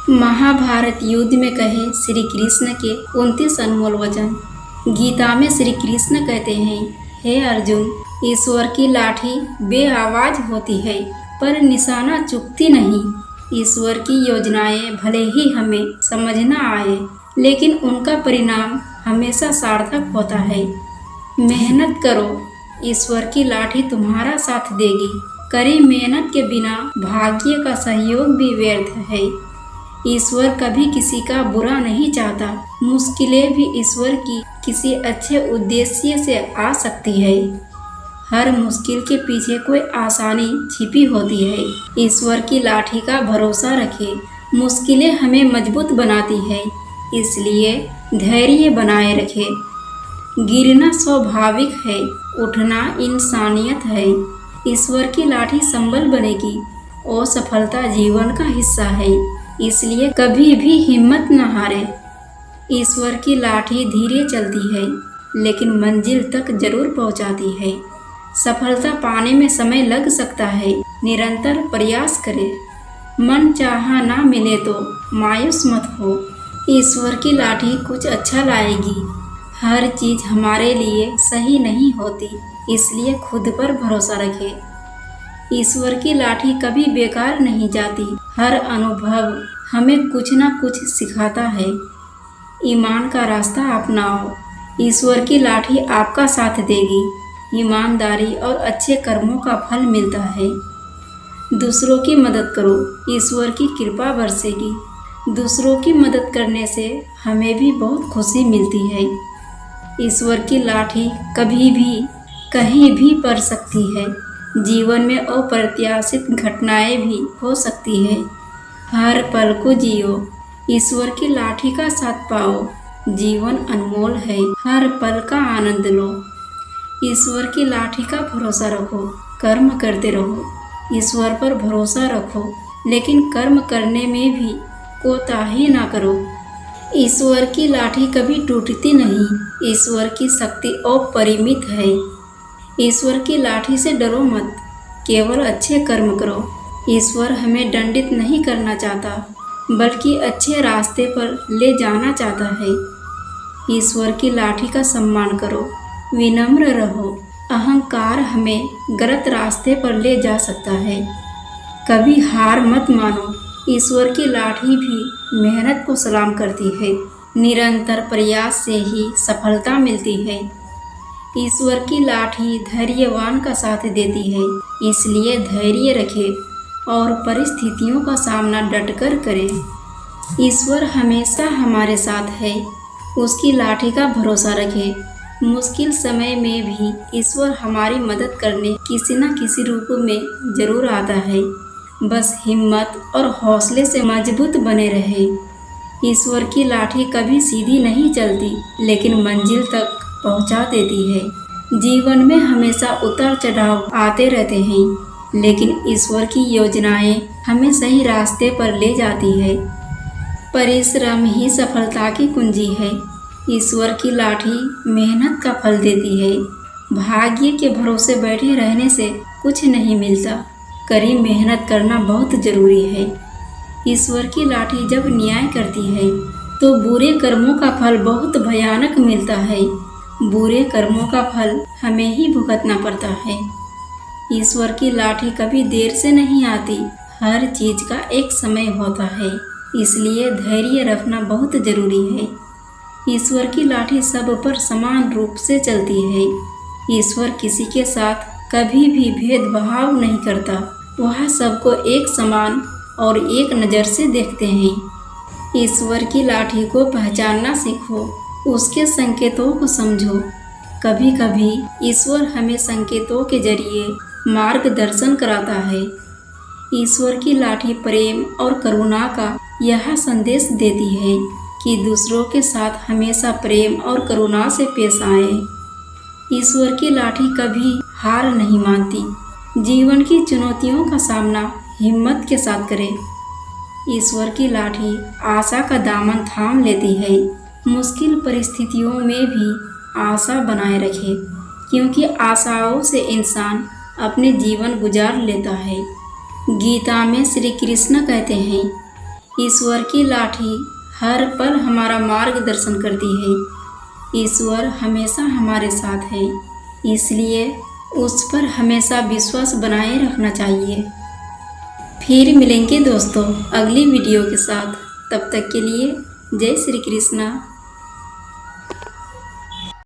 महाभारत युद्ध में कहे श्री कृष्ण के 29 अनमोल वचन। गीता में श्री कृष्ण कहते हैं, हे अर्जुन, ईश्वर की लाठी बेआवाज होती है पर निशाना चूकती नहीं। ईश्वर की योजनाएं भले ही हमें समझ न आए, लेकिन उनका परिणाम हमेशा सार्थक होता है। मेहनत करो, ईश्वर की लाठी तुम्हारा साथ देगी। कड़ी मेहनत के बिना भाग्य का सहयोग भी व्यर्थ है। ईश्वर कभी किसी का बुरा नहीं चाहता। मुश्किलें भी ईश्वर की किसी अच्छे उद्देश्य से आ सकती है। हर मुश्किल के पीछे कोई आसानी छिपी होती है। ईश्वर की लाठी का भरोसा रखें। मुश्किलें हमें मजबूत बनाती है, इसलिए धैर्य बनाए रखें। गिरना स्वाभाविक है, उठना इंसानियत है। ईश्वर की लाठी संबल बनेगी और सफलता जीवन का हिस्सा है, इसलिए कभी भी हिम्मत न हारे। ईश्वर की लाठी धीरे चलती है, लेकिन मंजिल तक जरूर पहुंचाती है। सफलता पाने में समय लग सकता है, निरंतर प्रयास करें। मन चाहा ना मिले तो मायूस मत हो। ईश्वर की लाठी कुछ अच्छा लाएगी। हर चीज़ हमारे लिए सही नहीं होती, इसलिए खुद पर भरोसा रखें। ईश्वर की लाठी कभी बेकार नहीं जाती। हर अनुभव हमें कुछ न कुछ सिखाता है। ईमान का रास्ता अपनाओ, ईश्वर की लाठी आपका साथ देगी। ईमानदारी और अच्छे कर्मों का फल मिलता है। दूसरों की मदद करो, ईश्वर की कृपा बरसेगी। दूसरों की मदद करने से हमें भी बहुत खुशी मिलती है। ईश्वर की लाठी कभी भी कहीं भी पड़ सकती है। जीवन में अप्रत्याशित घटनाएं भी हो सकती है। हर पल को जियो, ईश्वर की लाठी का साथ पाओ। जीवन अनमोल है, हर पल का आनंद लो। ईश्वर की लाठी का भरोसा रखो, कर्म करते रहो। ईश्वर पर भरोसा रखो, लेकिन कर्म करने में भी कोताही ना करो। ईश्वर की लाठी कभी टूटती नहीं। ईश्वर की शक्ति अपरिमित है। ईश्वर की लाठी से डरो मत, केवल अच्छे कर्म करो। ईश्वर हमें दंडित नहीं करना चाहता, बल्कि अच्छे रास्ते पर ले जाना चाहता है। ईश्वर की लाठी का सम्मान करो, विनम्र रहो। अहंकार हमें गलत रास्ते पर ले जा सकता है। कभी हार मत मानो, ईश्वर की लाठी भी मेहनत को सलाम करती है। निरंतर प्रयास से ही सफलता मिलती है। ईश्वर की लाठी धैर्यवान का साथ देती है, इसलिए धैर्य रखें और परिस्थितियों का सामना डटकर करें। ईश्वर हमेशा हमारे साथ है, उसकी लाठी का भरोसा रखें। मुश्किल समय में भी ईश्वर हमारी मदद करने किसी न किसी रूप में जरूर आता है। बस हिम्मत और हौसले से मजबूत बने रहे। ईश्वर की लाठी कभी सीधी नहीं चलती, लेकिन मंजिल तक पहुंचा देती है। जीवन में हमेशा उतार चढ़ाव आते रहते हैं, लेकिन ईश्वर की योजनाएं हमें सही रास्ते पर ले जाती है। परिश्रम ही सफलता की कुंजी है। ईश्वर की लाठी मेहनत का फल देती है। भाग्य के भरोसे बैठे रहने से कुछ नहीं मिलता। कड़ी मेहनत करना बहुत जरूरी है। ईश्वर की लाठी जब न्याय करती है, तो बुरे कर्मों का फल बहुत भयानक मिलता है। बुरे कर्मों का फल हमें ही भुगतना पड़ता है। ईश्वर की लाठी कभी देर से नहीं आती। हर चीज का एक समय होता है, इसलिए धैर्य रखना बहुत जरूरी है। ईश्वर की लाठी सब पर समान रूप से चलती है। ईश्वर किसी के साथ कभी भी भेदभाव नहीं करता। वह सबको एक समान और एक नज़र से देखते हैं। ईश्वर की लाठी को पहचानना सीखो, उसके संकेतों को समझो। कभी कभी ईश्वर हमें संकेतों के जरिए मार्गदर्शन कराता है। ईश्वर की लाठी प्रेम और करुणा का यह संदेश देती है कि दूसरों के साथ हमेशा प्रेम और करुणा से पेश आए। ईश्वर की लाठी कभी हार नहीं मानती। जीवन की चुनौतियों का सामना हिम्मत के साथ करें। ईश्वर की लाठी आशा का दामन थाम लेती है। मुश्किल परिस्थितियों में भी आशा बनाए रखें, क्योंकि आशाओं से इंसान अपने जीवन गुजार लेता है। गीता में श्री कृष्ण कहते हैं, ईश्वर की लाठी हर पल हमारा मार्गदर्शन करती है। ईश्वर हमेशा हमारे साथ है, इसलिए उस पर हमेशा विश्वास बनाए रखना चाहिए। फिर मिलेंगे दोस्तों अगली वीडियो के साथ। तब तक के लिए जय श्री कृष्णा।